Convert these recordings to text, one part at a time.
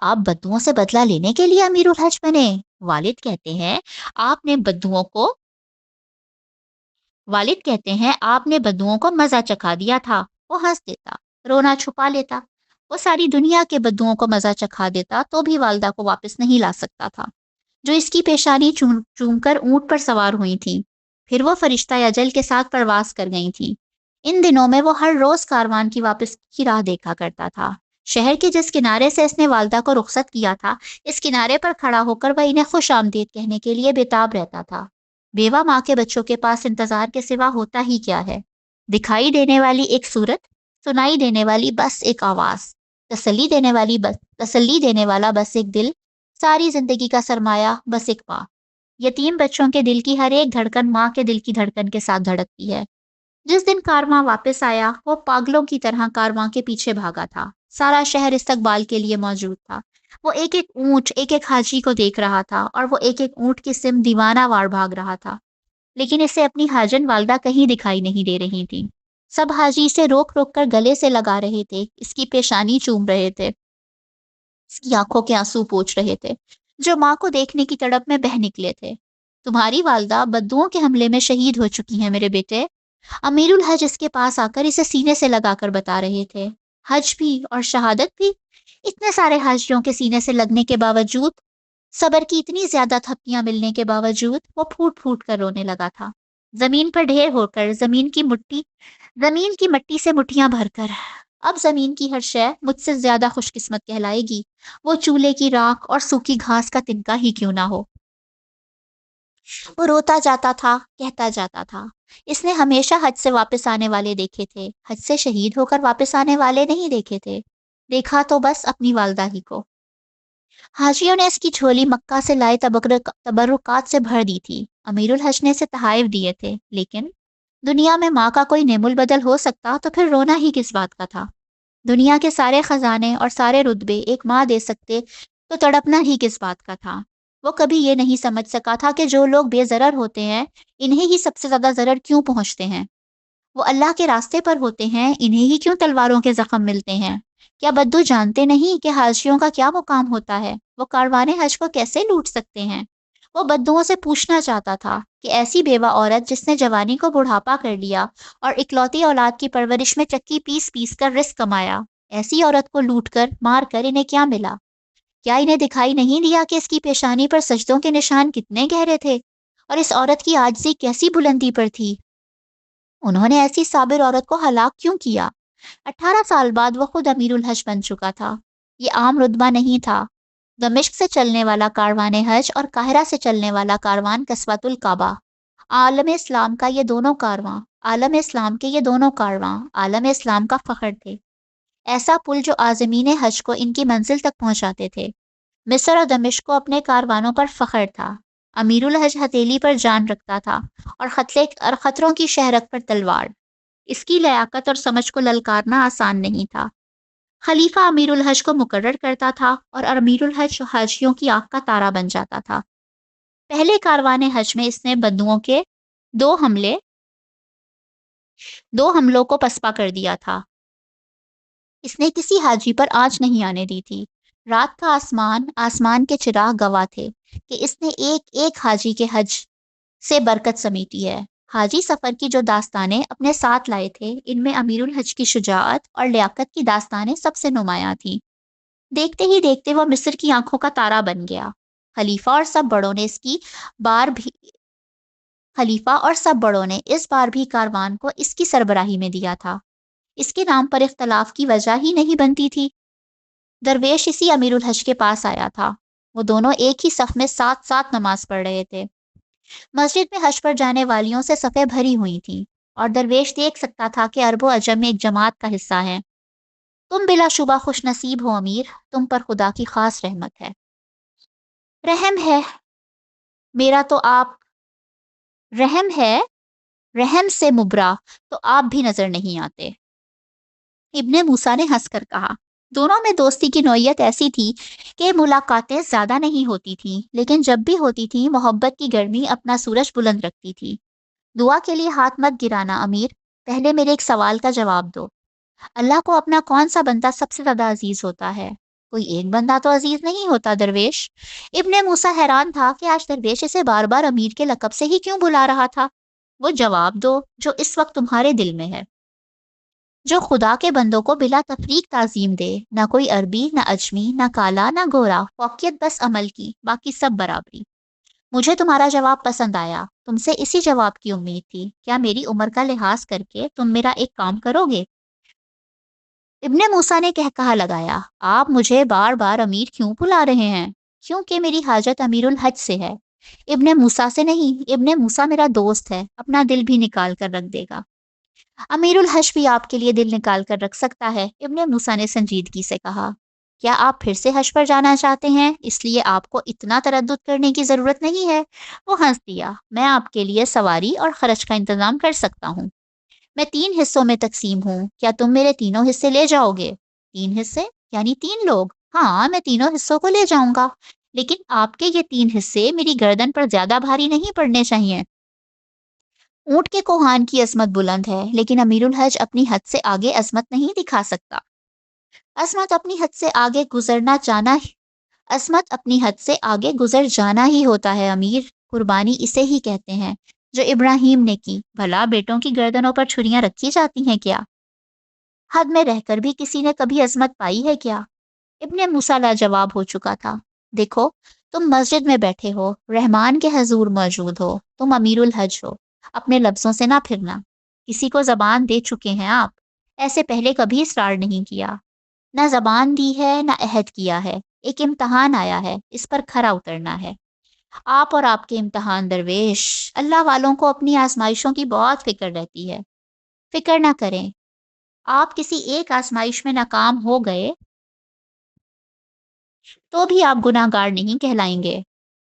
آپ بدوؤں سے بدلہ لینے کے لیے امیر الحج بنے؟ والد کہتے ہیں آپ نے بدوؤں کو والد کہتے ہیں آپ نے بدوؤں کو مزہ چکھا دیا تھا۔ وہ ہنس دیتا، رونا چھپا لیتا۔ وہ ساری دنیا کے بدوؤں کو مزہ چکھا دیتا تو بھی والدہ کو واپس نہیں لا سکتا تھا، جو اس کی پیشانی چوم چوم کر اونٹ پر سوار ہوئی تھیں، پھر وہ فرشتہ اجل کے ساتھ پرواز کر گئی تھیں۔ ان دنوں میں وہ ہر روز کاروان کی واپس کی راہ دیکھا کرتا تھا۔ شہر کے جس کنارے سے اس نے والدہ کو رخصت کیا تھا، اس کنارے پر کھڑا ہو کر وہ انہیں خوش آمدید کہنے کے لیے بےتاب رہتا تھا۔ بیوہ ماں کے بچوں کے پاس انتظار کے سوا ہوتا ہی کیا ہے؟ دکھائی دینے والی ایک صورت، سنائی دینے والی بس ایک آواز، تسلی دینے والا بس ایک دل، ساری زندگی کا سرمایہ بس ایک ماں۔ یتیم بچوں کے دل کی ہر ایک دھڑکن ماں کے دل کی دھڑکن کے ساتھ دھڑکتی ہے۔ جس دن کارواں واپس آیا، وہ پاگلوں کی طرح کارواں کے پیچھے بھاگا تھا۔ سارا شہر استقبال کے لیے موجود تھا۔ وہ ایک ایک اونٹ، ایک ایک حاجی کو دیکھ رہا تھا، اور وہ ایک ایک اونٹ کی سم دیوانہ وار بھاگ رہا تھا، لیکن اسے اپنی حاجن والدہ کہیں دکھائی نہیں دے رہی تھی۔ سب حاجی اسے روک روک کر گلے سے لگا رہے تھے، اس کی پیشانی چوم رہے تھے، اس کی آنکھوں کے آنسو پوچھ رہے تھے، جو ماں کو دیکھنے کی تڑپ میں بہہ نکلے تھے۔ تمہاری والدہ بدوؤں کے حملے میں شہید ہو چکی ہیں میرے بیٹے، امیر الحج اس کے پاس آ کر اسے سینے سے لگا کر بتا رہے تھے۔ حج بھی اور شہادت بھی؟ اتنے سارے حاجیوں کے سینے سے لگنے کے باوجود، صبر کی اتنی زیادہ تھپکیاں ملنے کے باوجود، وہ پھوٹ پھوٹ کر رونے لگا تھا، زمین پر ڈھیر ہو کر، زمین کی مٹی سے مٹھیاں بھر کر۔ اب زمین کی ہر شے مجھ سے زیادہ خوش قسمت کہلائے گی، وہ چولہے کی راکھ اور سوکھی گھاس کا تنکا ہی کیوں نہ ہو۔ وہ روتا جاتا تھا، کہتا جاتا تھا، اس نے ہمیشہ حج سے واپس آنے والے دیکھے تھے، حج سے شہید ہو کر واپس آنے والے نہیں دیکھے تھے۔ دیکھا تو بس اپنی والدہ ہی کو۔ حاجیوں نے اس کی جھولی مکہ سے لائے تبرکات سے بھر دی تھی۔ امیر الحج نے اسے تحائف دیے تھے، لیکن دنیا میں ماں کا کوئی نعم البدل ہو سکتا تو پھر رونا ہی کس بات کا تھا؟ دنیا کے سارے خزانے اور سارے رتبے ایک ماں دے سکتے تو تڑپنا ہی کس بات کا تھا؟ وہ کبھی یہ نہیں سمجھ سکا تھا کہ جو لوگ بے ضرر ہوتے ہیں، انہیں ہی سب سے زیادہ ضرر کیوں پہنچتے ہیں؟ وہ اللہ کے راستے پر ہوتے ہیں، انہیں ہی کیوں تلواروں کے زخم ملتے ہیں؟ کیا بدو جانتے نہیں کہ حاجیوں کا کیا مقام ہوتا ہے؟ وہ کاروانے حج کو کیسے لوٹ سکتے ہیں؟ وہ بدوؤں سے پوچھنا چاہتا تھا کہ ایسی بیوہ عورت جس نے جوانی کو بڑھاپا کر لیا اور اکلوتی اولاد کی پرورش میں چکی پیس پیس کر رزق کمایا، ایسی عورت کو لوٹ کر، مار کر انہیں کیا ملا؟ کیا انہیں دکھائی نہیں دیا کہ اس کی پیشانی پر سجدوں کے نشان کتنے گہرے تھے، اور اس عورت کی عاجزی کیسی بلندی پر تھی؟ انہوں نے ایسی صابر عورت کو ہلاک کیوں کیا؟ 18 سال بعد وہ خود امیر الحج بن چکا تھا۔ یہ عام رتبہ نہیں تھا۔ دمشق سے چلنے والا کاروان حج اور قاہرہ سے چلنے والا کاروان کسوۃ الکعبہ، عالم اسلام کے یہ دونوں کارواں عالم اسلام کا فخر تھے، ایسا پل جو عازمین حج کو ان کی منزل تک پہنچاتے تھے۔ مصر اور دمشق کو اپنے کاروانوں پر فخر تھا۔ امیر الحج ہتھیلی پر جان رکھتا تھا اور خطروں کی شہرک پر تلوار۔ اس کی لیاقت اور سمجھ کو للکارنا آسان نہیں تھا۔ خلیفہ امیر الحج کو مقرر کرتا تھا اور امیر الحج حاجیوں کی آنکھ کا تارا بن جاتا تھا۔ پہلے کاروان حج میں اس نے بدوؤں کے دو حملوں کو پسپا کر دیا تھا۔ اس نے کسی حاجی پر آنچ نہیں آنے دی تھی۔ رات کا آسمان کے چراغ گواہ تھے کہ اس نے ایک ایک حاجی کے حج سے برکت سمیٹی ہے۔ حاجی سفر کی جو داستانیں اپنے ساتھ لائے تھے، ان میں امیر الحج کی شجاعت اور لیاقت کی داستانیں سب سے نمایاں تھیں۔ دیکھتے ہی دیکھتے وہ مصر کی آنکھوں کا تارا بن گیا۔ خلیفہ اور سب بڑوں نے اس بار بھی کاروان کو اس کی سربراہی میں دیا تھا۔ اس کے نام پر اختلاف کی وجہ ہی نہیں بنتی تھی۔ درویش اسی امیر الحج کے پاس آیا تھا۔ وہ دونوں ایک ہی صف میں ساتھ ساتھ نماز پڑھ رہے تھے۔ مسجد میں حج پر جانے والیوں سے صفیں بھری ہوئی تھیں، اور درویش دیکھ سکتا تھا کہ عرب و عجم ایک جماعت کا حصہ ہیں۔ تم بلا شبہ خوش نصیب ہو امیر، تم پر خدا کی خاص رحمت ہے، رحم ہے میرا تو آپ رحم سے مبرا تو آپ بھی نظر نہیں آتے۔ ابن موسیٰ نے ہنس کر کہا، دونوں میں دوستی کی نوعیت ایسی تھی کہ ملاقاتیں زیادہ نہیں ہوتی تھیں، لیکن جب بھی ہوتی تھیں محبت کی گرمی اپنا سورج بلند رکھتی تھی۔ دعا کے لیے ہاتھ مت گرانا امیر، پہلے میرے ایک سوال کا جواب دو۔ اللہ کو اپنا کون سا بندہ سب سے زیادہ عزیز ہوتا ہے؟ کوئی ایک بندہ تو عزیز نہیں ہوتا درویش؟ ابن موسیٰ حیران تھا کہ آج درویش اسے بار بار امیر کے لقب سے ہی کیوں بلا رہا تھا۔ وہ جواب دو جو اس وقت تمہارے دل میں ہے۔ جو خدا کے بندوں کو بلا تفریق تعظیم دے، نہ کوئی عربی، نہ اجمی، نہ کالا، نہ گورا، فوقیت بس عمل کی، باقی سب برابری۔ مجھے تمہارا جواب پسند آیا، تم سے اسی جواب کی امید تھی۔ کیا میری عمر کا لحاظ کر کے تم میرا ایک کام کرو گے؟ ابن موسیٰ نے کہا لگایا، آپ مجھے بار بار امیر کیوں بلا رہے ہیں؟ کیونکہ میری حاجت امیر الحج سے ہے، ابن موسیٰ سے نہیں۔ ابن موسیٰ میرا دوست ہے، اپنا دل بھی نکال کر رکھ دے گا۔ امیر الحج بھی آپ کے لیے دل نکال کر رکھ سکتا ہے، ابن موسیٰ نے سنجیدگی سے کہا۔ کیا آپ پھر سے حج پر جانا چاہتے ہیں؟ اس لیے آپ کو اتنا تردد کرنے کی ضرورت نہیں ہے۔ وہ ہنس دیا۔ میں آپ کے لیے سواری اور خرچ کا انتظام کر سکتا ہوں۔ میں 3 حصوں میں تقسیم ہوں، کیا تم میرے تینوں حصے لے جاؤ گے؟ 3 حصے یعنی 3 لوگ؟ ہاں، میں تینوں حصوں کو لے جاؤں گا، لیکن آپ کے یہ 3 حصے میری گردن پر زیادہ بھاری نہیں پڑنے چاہیے۔ اونٹ کے کوہان کی عظمت بلند ہے، لیکن امیر الحج اپنی حد سے آگے عظمت نہیں دکھا سکتا۔ عظمت اپنی حد سے آگے گزرنا جانا عظمت اپنی حد سے آگے گزر جانا ہی ہوتا ہے امیر، قربانی اسے ہی کہتے ہیں جو ابراہیم نے کی۔ بھلا بیٹوں کی گردنوں پر چھریاں رکھی جاتی ہیں کیا؟ حد میں رہ کر بھی کسی نے کبھی عظمت پائی ہے کیا؟ ابن موسیٰ لاجواب ہو چکا تھا۔ دیکھو، تم مسجد میں بیٹھے ہو، رحمان کے حضور موجود ہو، تم امیر الحج ہو، اپنے لفظوں سے نہ پھرنا۔ کسی کو زبان دے چکے ہیں آپ، ایسے پہلے کبھی اصرار نہیں کیا، نہ زبان دی ہے نہ عہد کیا ہے۔ ایک امتحان آیا ہے، اس پر کھرا اترنا ہے۔ آپ اور آپ کے امتحان درویش، اللہ والوں کو اپنی آزمائشوں کی بہت فکر رہتی ہے۔ فکر نہ کریں، آپ کسی ایک آزمائش میں ناکام ہو گئے تو بھی آپ گناہ گار نہیں کہلائیں گے۔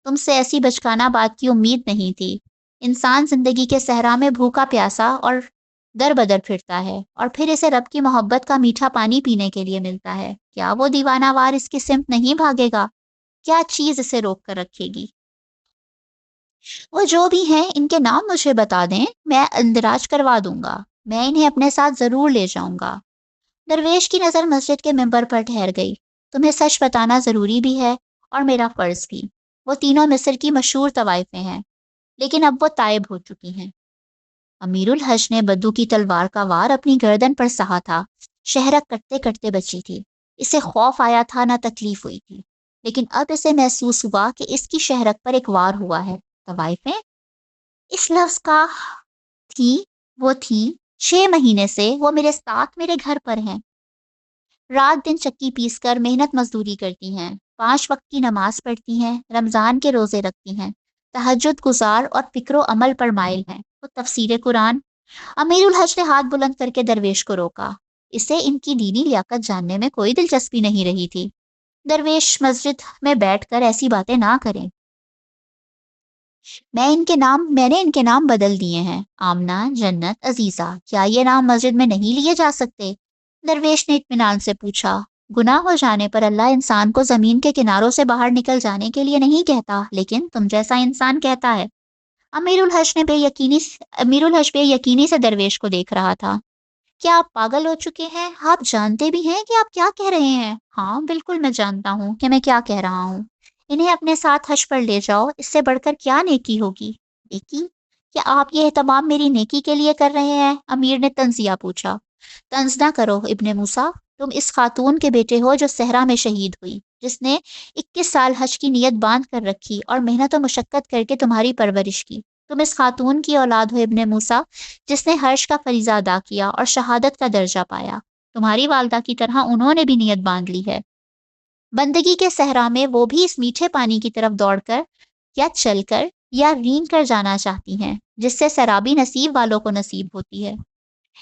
تم سے ایسی بچکانہ بات کی امید نہیں تھی۔ انسان زندگی کے صحرا میں بھوکا پیاسا اور در بدر پھرتا ہے، اور پھر اسے رب کی محبت کا میٹھا پانی پینے کے لیے ملتا ہے۔ کیا وہ دیوانہ وار اس کی سمت نہیں بھاگے گا؟ کیا چیز اسے روک کر رکھے گی؟ وہ جو بھی ہیں ان کے نام مجھے بتا دیں، میں اندراج کروا دوں گا، میں انہیں اپنے ساتھ ضرور لے جاؤں گا۔ درویش کی نظر مسجد کے ممبر پر ٹھہر گئی۔ تمہیں سچ بتانا ضروری بھی ہے اور میرا فرض بھی۔ وہ تینوں مصر کی مشہور طوائفیں ہیں، لیکن اب وہ تائب ہو چکی ہیں۔ امیر الحج نے بدو کی تلوار کا وار اپنی گردن پر سہا تھا۔ شہرک کٹتے کٹتے بچی تھی۔ اسے خوف آیا تھا، نہ تکلیف ہوئی تھی، لیکن اب اسے محسوس ہوا کہ اس کی شہرک پر ایک وار ہوا ہے۔ طوائفیں اس لفظ کا تھی، وہ تھی 6 مہینے سے وہ میرے ساتھ میرے گھر پر ہیں، رات دن چکی پیس کر محنت مزدوری کرتی ہیں، 5 وقت کی نماز پڑھتی ہیں، رمضان کے روزے رکھتی ہیں، تہجد گزار اور فکر و عمل پر مائل ہیں۔ وہ تفسیر قرآن۔ امیر الحج نے ہاتھ بلند کر کے درویش کو روکا۔ اسے ان کی دینی لیاقت جاننے میں کوئی دلچسپی نہیں رہی تھی۔ درویش، مسجد میں بیٹھ کر ایسی باتیں نہ کریں۔ میں نے ان کے نام بدل دیے ہیں، آمنہ، جنت، عزیزہ۔ کیا یہ نام مسجد میں نہیں لیے جا سکتے؟ درویش نے اطمینان سے پوچھا۔ گناہ ہو جانے پر اللہ انسان کو زمین کے کناروں سے باہر نکل جانے کے لیے نہیں کہتا، لیکن تم جیسا انسان کہتا ہے۔ امیر الحج بے یقینی سے درویش کو دیکھ رہا تھا۔ کیا آپ پاگل ہو چکے ہیں؟ آپ جانتے بھی ہیں کہ آپ کیا کہہ رہے ہیں؟ ہاں بالکل، میں جانتا ہوں کہ میں کیا کہہ رہا ہوں۔ انہیں اپنے ساتھ حج پر لے جاؤ، اس سے بڑھ کر کیا نیکی ہوگی؟ نیکی؟ کیا آپ یہ اہتمام میری نیکی کے لیے کر رہے ہیں؟ امیر نے طنزیہ پوچھا۔ طنز نہ کرو ابن موسیٰ، تم اس خاتون کے بیٹے ہو جو صحرا میں شہید ہوئی، جس نے 21 سال حج کی نیت باندھ کر رکھی اور محنت و مشقت کر کے تمہاری پرورش کی۔ تم اس خاتون کی اولاد ہو ابن موسیٰ، جس نے حج کا فریضہ ادا کیا اور شہادت کا درجہ پایا۔ تمہاری والدہ کی طرح انہوں نے بھی نیت باندھ لی ہے۔ بندگی کے صحرا میں وہ بھی اس میٹھے پانی کی طرف دوڑ کر یا چل کر یا رینگ کر جانا چاہتی ہیں، جس سے سرابی نصیب والوں کو نصیب ہوتی ہے۔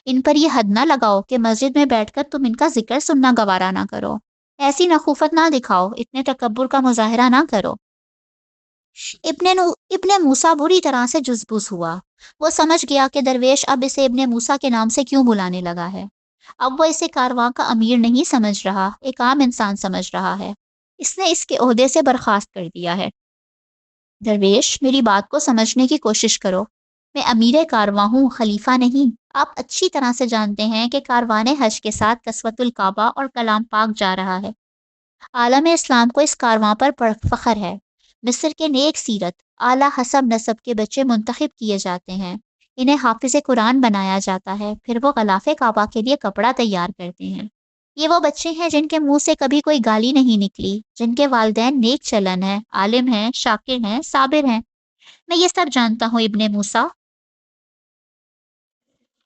ان پر یہ حد نہ لگاؤ کہ مسجد میں بیٹھ کر تم ان کا ذکر سننا گوارا نہ کرو۔ ایسی نخوفت نہ دکھاؤ، اتنے تکبر کا مظاہرہ نہ کرو۔ ابن موسیٰ بری طرح سے جزبوز ہوا۔ وہ سمجھ گیا کہ درویش اب اسے ابن موسیٰ کے نام سے کیوں بلانے لگا ہے۔ اب وہ اسے کارواں کا امیر نہیں سمجھ رہا، ایک عام انسان سمجھ رہا ہے۔ اس نے اس کے عہدے سے برخاست کر دیا ہے۔ درویش، میری بات کو سمجھنے کی کوشش کرو۔ میں امیر کارواں ہوں، خلیفہ نہیں۔ آپ اچھی طرح سے جانتے ہیں کہ کاروان حج کے ساتھ قصوۃ الکعبہ اور کلام پاک جا رہا ہے۔ عالم اسلام کو اس کارواں پر فخر ہے۔ مصر کے نیک سیرت اعلیٰ حسب نسب کے بچے منتخب کیے جاتے ہیں، انہیں حافظ قرآن بنایا جاتا ہے، پھر وہ غلاف کعبہ کے لیے کپڑا تیار کرتے ہیں۔ یہ وہ بچے ہیں جن کے منہ سے کبھی کوئی گالی نہیں نکلی، جن کے والدین نیک چلن ہیں، عالم ہیں، شاکر ہیں، صابر ہیں۔ میں یہ سب جانتا ہوں ابن موسیٰ،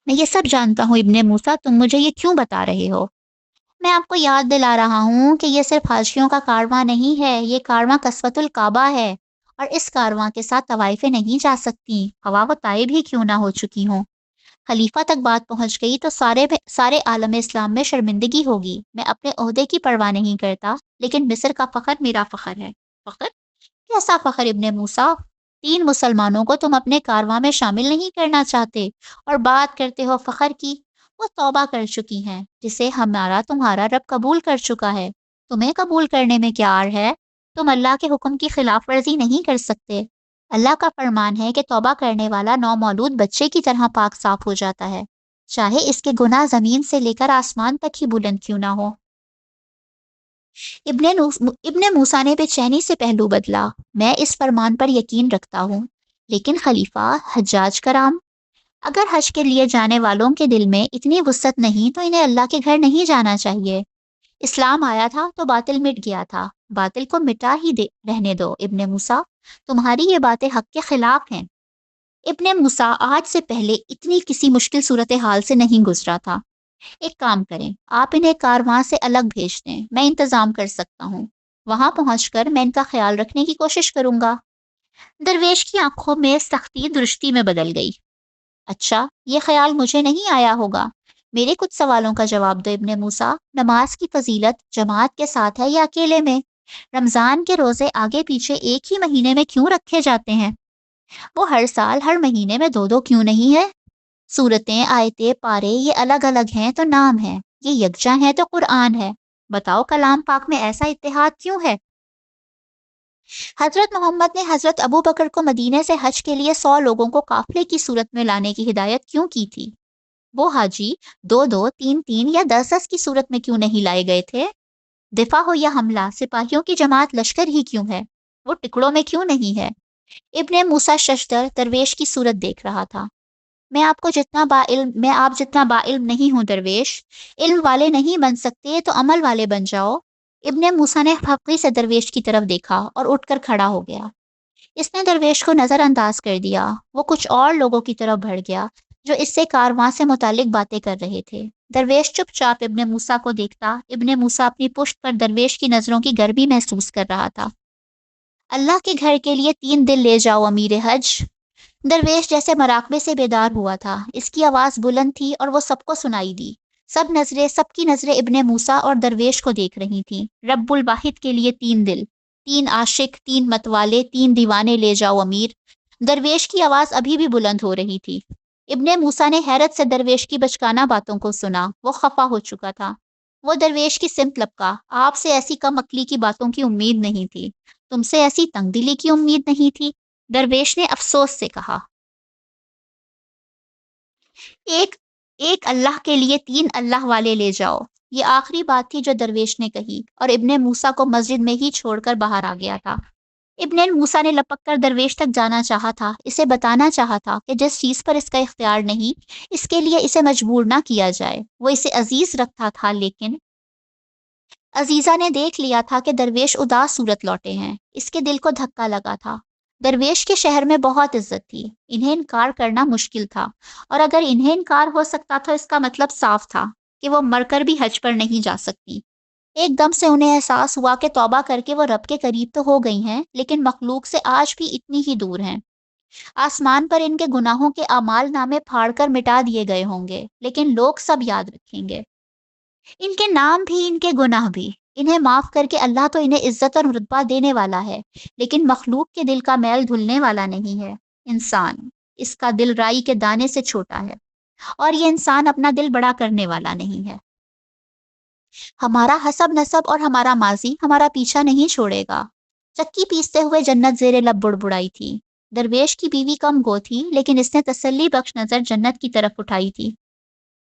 ابن موسیٰ، تم مجھے یہ کیوں بتا رہے ہو؟ میں آپ کو یاد دلا رہا ہوں کہ یہ صرف حاجیوں کا کارواں نہیں ہے، یہ کارواں قصوۃ الکعبہ ہے، اور اس کارواں کے ساتھ طوائفیں نہیں جا سکتی، خواہ وہ طائب ہی کیوں نہ ہو چکی ہوں۔ خلیفہ تک بات پہنچ گئی تو سارے عالم اسلام میں شرمندگی ہوگی۔ میں اپنے عہدے کی پرواہ نہیں کرتا، لیکن مصر کا فخر میرا فخر ہے۔ فخر؟ کیسا فخر ابن موسیٰ؟ 3 مسلمانوں کو تم اپنے کارواں میں شامل نہیں کرنا چاہتے، اور بات کرتے ہو فخر کی؟ وہ توبہ کر چکی ہیں، جسے تمہارا رب قبول کر چکا ہے۔ تمہیں قبول کرنے میں کیا عار ہے؟ تم اللہ کے حکم کی خلاف ورزی نہیں کر سکتے۔ اللہ کا فرمان ہے کہ توبہ کرنے والا نومولود بچے کی طرح پاک صاف ہو جاتا ہے، چاہے اس کے گناہ زمین سے لے کر آسمان تک ہی بلند کیوں نہ ہو۔ ابن موسیٰ نے بے چینی سے پہلو بدلا۔ میں اس فرمان پر یقین رکھتا ہوں، لیکن خلیفہ حجاج کرام، اگر حج کے لیے جانے والوں کے دل میں اتنی وسعت نہیں تو انہیں اللہ کے گھر نہیں جانا چاہیے۔ اسلام آیا تھا تو باطل مٹ گیا تھا، باطل کو مٹا ہی رہنے دو۔ ابن موسیٰ، تمہاری یہ باتیں حق کے خلاف ہیں۔ ابن موسیٰ آج سے پہلے اتنی کسی مشکل صورتحال سے نہیں گزرا تھا۔ ایک کام کریں، آپ انہیں کارواں سے الگ بھیج دیں، میں انتظام کر سکتا ہوں۔ وہاں پہنچ کر میں ان کا خیال رکھنے کی کوشش کروں گا۔ درویش کی آنکھوں میں سختی درشتی میں بدل گئی۔ اچھا، یہ خیال مجھے نہیں آیا ہوگا۔ میرے کچھ سوالوں کا جواب دو ابن موسیٰ۔ نماز کی فضیلت جماعت کے ساتھ ہے یا اکیلے میں؟ رمضان کے روزے آگے پیچھے ایک ہی مہینے میں کیوں رکھے جاتے ہیں؟ وہ ہر سال ہر مہینے میں 2 کیوں نہیں ہے؟ صورتیں، آیتیں، پارے یہ الگ الگ ہیں تو نام ہے، یہ یکجا ہیں تو قرآن ہے۔ بتاؤ کلام پاک میں ایسا اتحاد کیوں ہے؟ حضرت محمد نے حضرت ابو بکر کو مدینے سے حج کے لیے 100 لوگوں کو قافلے کی صورت میں لانے کی ہدایت کیوں کی تھی؟ وہ حاجی 2 3 یا 10 کی صورت میں کیوں نہیں لائے گئے تھے؟ دفاع ہو یا حملہ، سپاہیوں کی جماعت لشکر ہی کیوں ہے؟ وہ ٹکڑوں میں کیوں نہیں ہے؟ ابن موسیٰ ششدر درویش کی صورت دیکھ رہا تھا۔ میں آپ جتنا با علم نہیں ہوں درویش، علم والے نہیں بن سکتے تو عمل والے بن جاؤ۔ ابن موسیٰ نے حقی سے درویش کی طرف دیکھا اور اٹھ کر کھڑا ہو گیا۔ اس نے درویش کو نظر انداز کر دیا۔ وہ کچھ اور لوگوں کی طرف بڑھ گیا جو اس سے کارواں سے متعلق باتیں کر رہے تھے۔ درویش چپ چاپ ابن موسیٰ کو دیکھتا۔ ابن موسیٰ اپنی پشت پر درویش کی نظروں کی گرمی محسوس کر رہا تھا۔ اللہ کے گھر کے لیے 3 دل لے جاؤ امیر حج۔ درویش جیسے مراقبے سے بیدار ہوا تھا، اس کی آواز بلند تھی اور وہ سب کو سنائی دی۔ سب کی نظریں ابن موسیٰ اور درویش کو دیکھ رہی تھیں۔ رب الواحد کے لیے 3 دل، 3 عاشق، 3 متوالے، 3 دیوانے لے جاؤ امیر۔ درویش کی آواز ابھی بھی بلند ہو رہی تھی۔ ابن موسیٰ نے حیرت سے درویش کی بچکانہ باتوں کو سنا۔ وہ خفا ہو چکا تھا۔ وہ درویش کی سمت لپکا۔ آپ سے ایسی کم عقلی کی باتوں کی امید نہیں تھی، تم سے ایسی تنگ دلی کی امید نہیں تھی۔ درویش نے افسوس سے کہا، ایک ایک اللہ کے لیے 3 اللہ والے لے جاؤ۔ یہ آخری بات تھی جو درویش نے کہی، اور ابن موسیٰ کو مسجد میں ہی چھوڑ کر باہر آ گیا تھا۔ ابن موسیٰ نے لپک کر درویش تک جانا چاہا تھا، اسے بتانا چاہا تھا کہ جس چیز پر اس کا اختیار نہیں، اس کے لیے اسے مجبور نہ کیا جائے۔ وہ اسے عزیز رکھتا تھا، لیکن عزیزہ نے دیکھ لیا تھا کہ درویش اداس صورت لوٹے ہیں۔ اس کے دل کو دھکا لگا تھا۔ درویش کے شہر میں بہت عزت تھی، انہیں انکار کرنا مشکل تھا، اور اگر انہیں انکار ہو سکتا تو اس کا مطلب صاف تھا کہ وہ مر کر بھی حج پر نہیں جا سکتی۔ ایک دم سے انہیں احساس ہوا کہ توبہ کر کے وہ رب کے قریب تو ہو گئی ہیں، لیکن مخلوق سے آج بھی اتنی ہی دور ہیں۔ آسمان پر ان کے گناہوں کے اعمال نامے پھاڑ کر مٹا دیے گئے ہوں گے، لیکن لوگ سب یاد رکھیں گے، ان کے نام بھی، ان کے گناہ بھی۔ انہیں معاف کر کے اللہ تو انہیں عزت اور رتبہ دینے والا ہے، لیکن مخلوق کے دل کا میل دھلنے والا نہیں ہے۔ انسان، اس کا دل رائی کے دانے سے چھوٹا ہے، اور یہ انسان اپنا دل بڑا کرنے والا نہیں ہے۔ ہمارا حسب نسب اور ہمارا ماضی ہمارا پیچھا نہیں چھوڑے گا۔ چکی پیستے ہوئے جنت زیر لب بڑبڑائی تھی۔ درویش کی بیوی کم گو تھی، لیکن اس نے تسلی بخش نظر جنت کی طرف اٹھائی تھی۔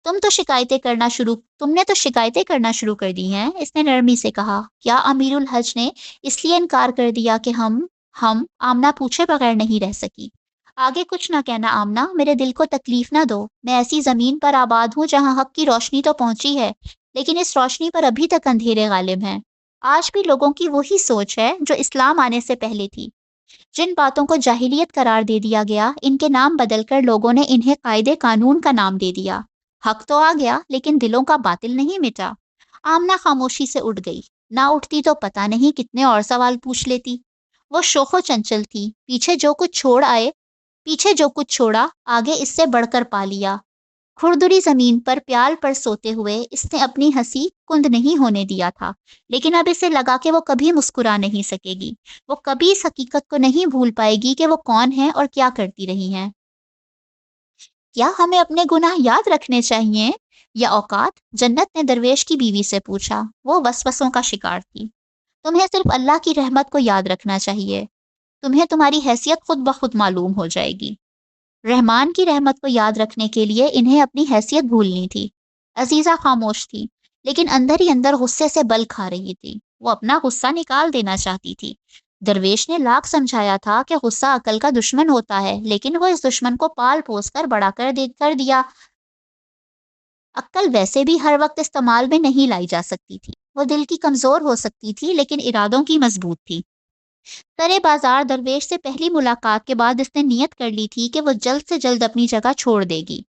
تم نے تو شکایتیں کرنا شروع کر دی ہیں، اس نے نرمی سے کہا۔ کیا امیر الحج نے اس لیے انکار کر دیا کہ ہم آمنہ پوچھے بغیر نہیں رہ سکی۔ آگے کچھ نہ کہنا آمنہ، میرے دل کو تکلیف نہ دو، میں ایسی زمین پر آباد ہوں جہاں حق کی روشنی تو پہنچی ہے، لیکن اس روشنی پر ابھی تک اندھیرے غالب ہیں۔ آج بھی لوگوں کی وہی سوچ ہے جو اسلام آنے سے پہلے تھی۔ جن باتوں کو جاہلیت قرار دے دیا گیا، ان کے نام بدل کر لوگوں نے انہیں قاعدے قانون کا نام دے دیا۔ حق تو آ گیا لیکن دلوں کا باطل نہیں مٹا۔ آمنہ خاموشی سے اٹھ گئی، نہ اٹھتی تو پتہ نہیں کتنے اور سوال پوچھ لیتی۔ وہ شوخ و چنچل تھی، پیچھے جو کچھ چھوڑا آگے اس سے بڑھ کر پا لیا۔ کھردری زمین پر پیال پر سوتے ہوئے اس نے اپنی ہنسی کند نہیں ہونے دیا تھا، لیکن اب اسے لگا کہ وہ کبھی مسکرا نہیں سکے گی۔ وہ کبھی اس حقیقت کو نہیں بھول پائے گی کہ وہ کون ہے اور کیا کرتی رہی ہیں۔ کیا ہمیں اپنے گناہ یاد رکھنے چاہیے یا اوقات؟ جنت نے درویش کی بیوی سے پوچھا۔ وہ وسوسوں کا شکار تھی۔ تمہیں صرف اللہ کی رحمت کو یاد رکھنا چاہیے، تمہیں تمہاری حیثیت خود بخود معلوم ہو جائے گی۔ رحمان کی رحمت کو یاد رکھنے کے لیے انہیں اپنی حیثیت بھولنی تھی۔ عزیزہ خاموش تھی، لیکن اندر ہی اندر غصے سے بل کھا رہی تھی۔ وہ اپنا غصہ نکال دینا چاہتی تھی۔ درویش نے لاکھ سمجھایا تھا کہ غصہ عقل کا دشمن ہوتا ہے، لیکن وہ اس دشمن کو پال پوس کر بڑا کر دیا۔ عقل ویسے بھی ہر وقت استعمال میں نہیں لائی جا سکتی تھی۔ وہ دل کی کمزور ہو سکتی تھی لیکن ارادوں کی مضبوط تھی۔ سرے بازار درویش سے پہلی ملاقات کے بعد اس نے نیت کر لی تھی کہ وہ جلد سے جلد اپنی جگہ چھوڑ دے گی۔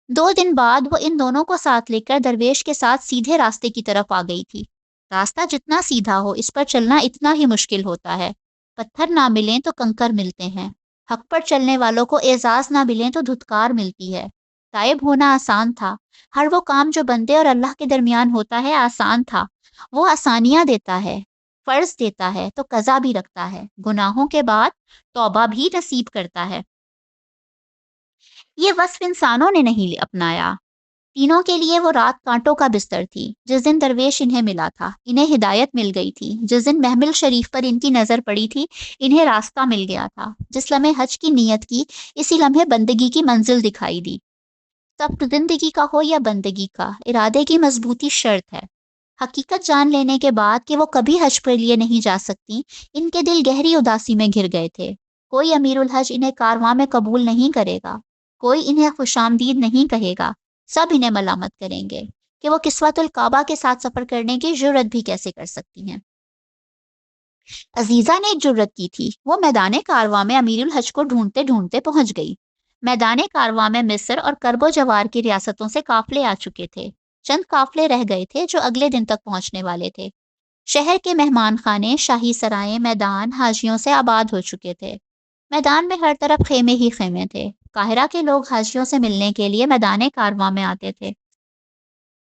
2 دن بعد وہ ان دونوں کو ساتھ لے کر درویش کے ساتھ سیدھے راستے کی طرف آ گئی تھی۔ راستہ جتنا سیدھا ہو اس پر چلنا اتنا ہی مشکل ہوتا ہے۔ پتھر نہ ملیں تو کنکر ملتے ہیں، حق پر چلنے والوں کو اعزاز نہ ملیں تو دھتکار ملتی ہے۔ تائب ہونا آسان تھا، ہر وہ کام جو بندے اور اللہ کے درمیان ہوتا ہے آسان تھا۔ وہ آسانیاں دیتا ہے، فرض دیتا ہے تو قضا بھی رکھتا ہے، گناہوں کے بعد توبہ بھی نصیب کرتا ہے۔ یہ وصف انسانوں نے نہیں اپنایا۔ تینوں کے لیے وہ رات کانٹوں کا بستر تھی۔ جس دن درویش انہیں ملا تھا انہیں ہدایت مل گئی تھی، جس دن محمل شریف پر ان کی نظر پڑی تھی انہیں راستہ مل گیا تھا، جس لمحے حج کی نیت کی اسی لمحے بندگی کی منزل دکھائی دی۔ سب زندگی کا ہو یا بندگی کا، ارادے کی مضبوطی شرط ہے۔ حقیقت جان لینے کے بعد کہ وہ کبھی حج کے لیے نہیں جا سکتی، ان کے دل گہری اداسی میں گھر گئے تھے۔ کوئی امیر الحج انہیں کارواں میں قبول نہیں کرے گا، کوئی انہیں خوش آمدید نہیں کہے گا، سب انہیں ملامت کریں گے کہ وہ کسوت الکعبہ کے ساتھ سفر کرنے کی جرت بھی کیسے کر سکتی ہیں۔ عزیزہ نے ایک جرت کی تھی، وہ میدان کارواں میں امیر الحج کو ڈھونڈتے ڈھونڈتے پہنچ گئی۔ میدان کارواں میں مصر اور کرب و جوار کی ریاستوں سے قافلے آ چکے تھے، چند قافلے رہ گئے تھے جو اگلے دن تک پہنچنے والے تھے۔ شہر کے مہمان خانے، شاہی سرائیں، میدان حاجیوں سے آباد ہو چکے تھے۔ میدان میں ہر طرف خیمے ہی خیمے تھے۔ قاہرہ کے لوگ حاجیوں سے ملنے کے لیے میدان کارواں میں آتے تھے۔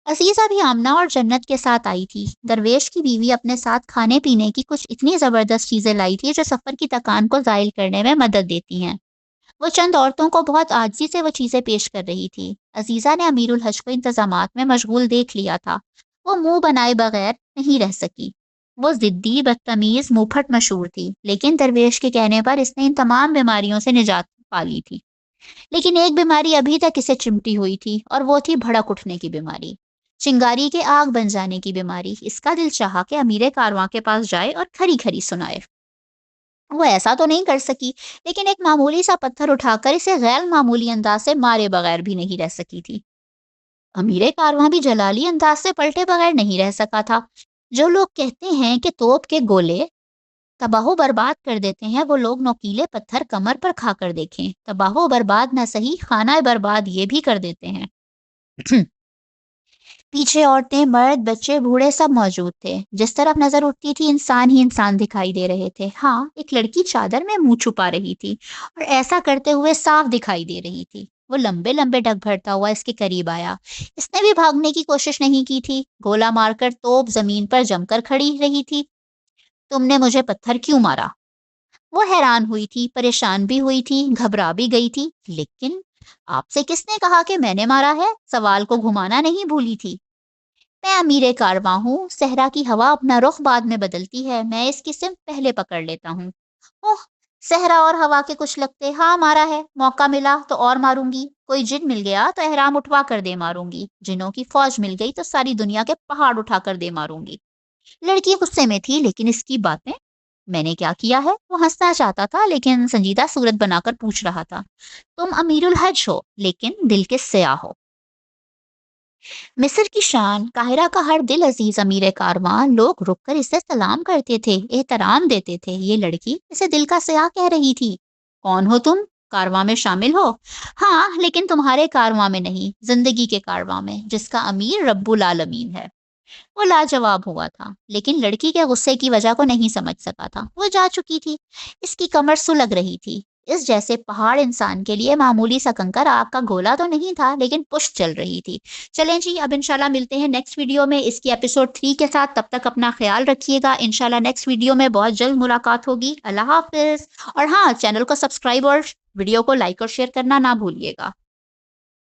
عزیزہ بھی آمنہ اور جنت کے ساتھ آئی تھی۔ درویش کی بیوی اپنے ساتھ کھانے پینے کی کچھ اتنی زبردست چیزیں لائی تھی جو سفر کی تکان کو زائل کرنے میں مدد دیتی ہیں۔ وہ چند عورتوں کو بہت عاجزی سے وہ چیزیں پیش کر رہی تھی۔ عزیزہ نے امیر الحج کو انتظامات میں مشغول دیکھ لیا تھا۔ وہ منہ بنائے بغیر نہیں رہ سکی۔ وہ ضدی، بدتمیز، منہ پھٹ مشہور تھی، لیکن درویش کے کہنے پر اس نے ان تمام بیماریوں سے نجات پا لی تھی۔ لیکن ایک بیماری ابھی تک اسے چمٹی ہوئی تھی اور وہ تھی بھڑک اٹھنے کی بیماری، چنگاری کے آگ بن جانے کی بیماری۔ اس کا دل چاہا کہ امیر کارواں کے پاس جائے اور کھری کھری سنائے۔ وہ ایسا تو نہیں کر سکی، لیکن ایک معمولی سا پتھر اٹھا کر اسے غیر معمولی انداز سے مارے بغیر بھی نہیں رہ سکی تھی۔ امیر کارواں بھی جلالی انداز سے پلٹے بغیر نہیں رہ سکا تھا۔ جو لوگ کہتے ہیں کہ توپ کے گولے تباہ و برباد کر دیتے ہیں، وہ لوگ نوکیلے پتھر کمر پر کھا کر دیکھیں، تباہ و برباد نہ صحیح، خانہ برباد یہ بھی کر دیتے ہیں۔ پیچھے عورتیں، مرد، بچے، بوڑھے سب موجود تھے۔ جس طرف نظر اٹھتی تھی انسان ہی انسان دکھائی دے رہے تھے۔ ہاں، ایک لڑکی چادر میں منہ چھپا رہی تھی اور ایسا کرتے ہوئے صاف دکھائی دے رہی تھی۔ وہ لمبے لمبے ڈگ بھرتا ہوا اس کے قریب آیا۔ اس نے بھی بھاگنے کی کوشش نہیں کی تھی، گولا مار کر توپ زمین پر جم کر کھڑی رہی تھی۔ تم نے مجھے پتھر کیوں مارا؟ وہ حیران ہوئی تھی، پریشان بھی ہوئی تھی، گھبرا بھی گئی تھی۔ لیکن آپ سے کس نے کہا کہ میں نے مارا ہے؟ سوال کو گھمانا نہیں بھولی تھی۔ میں امیر کارواں ہوں، صحرا کی ہوا اپنا رخ بعد میں بدلتی ہے، میں اس کی سمت پہلے پکڑ لیتا ہوں۔ اوہ، صحرا اور ہوا کے کچھ لگتے، ہاں مارا ہے، موقع ملا تو اور ماروں گی، کوئی جن مل گیا تو احرام اٹھوا کر دے ماروں گی، جنوں کی فوج مل گئی تو ساری دنیا کے پہاڑ اٹھا کر دے ماروں گی۔ لڑکی غصے میں تھی لیکن اس کی باتیں، میں نے کیا کیا ہے؟ وہ ہنسنا چاہتا تھا لیکن سنجیدہ صورت بنا کر پوچھ رہا تھا، تم امیر الحج ہو لیکن دل کے سیاح ہو۔ مصر کی شان، قاہرہ کا ہر دل عزیز امیر کارواں، لوگ رک کر اسے سلام کرتے تھے، احترام دیتے تھے۔ یہ لڑکی اسے دل کا سیاح کہہ رہی تھی۔ کون ہو تم؟ کارواں میں شامل ہو؟ ہاں، لیکن تمہارے کارواں میں نہیں، زندگی کے کارواں میں، جس کا امیر رب العالمین ہے۔ وہ لاجواب ہوا تھا لیکن لڑکی کے غصے کی وجہ کو نہیں سمجھ سکا تھا۔ وہ جا چکی تھی، اس کی کمر سلگ رہی تھی۔ اس جیسے پہاڑ انسان کے لیے معمولی سا کنکر آگ کا گولا تو نہیں تھا، لیکن پشت چل رہی تھی۔ چلیں جی، اب انشاءاللہ ملتے ہیں نیکسٹ ویڈیو میں اس کی ایپیسوڈ 3 کے ساتھ۔ تب تک اپنا خیال رکھیے گا، انشاءاللہ نیکسٹ ویڈیو میں بہت جلد ملاقات ہوگی۔ اللہ حافظ۔ اور ہاں، چینل کو سبسکرائب اور ویڈیو کو لائک اور شیئر کرنا نہ بھولیے گا۔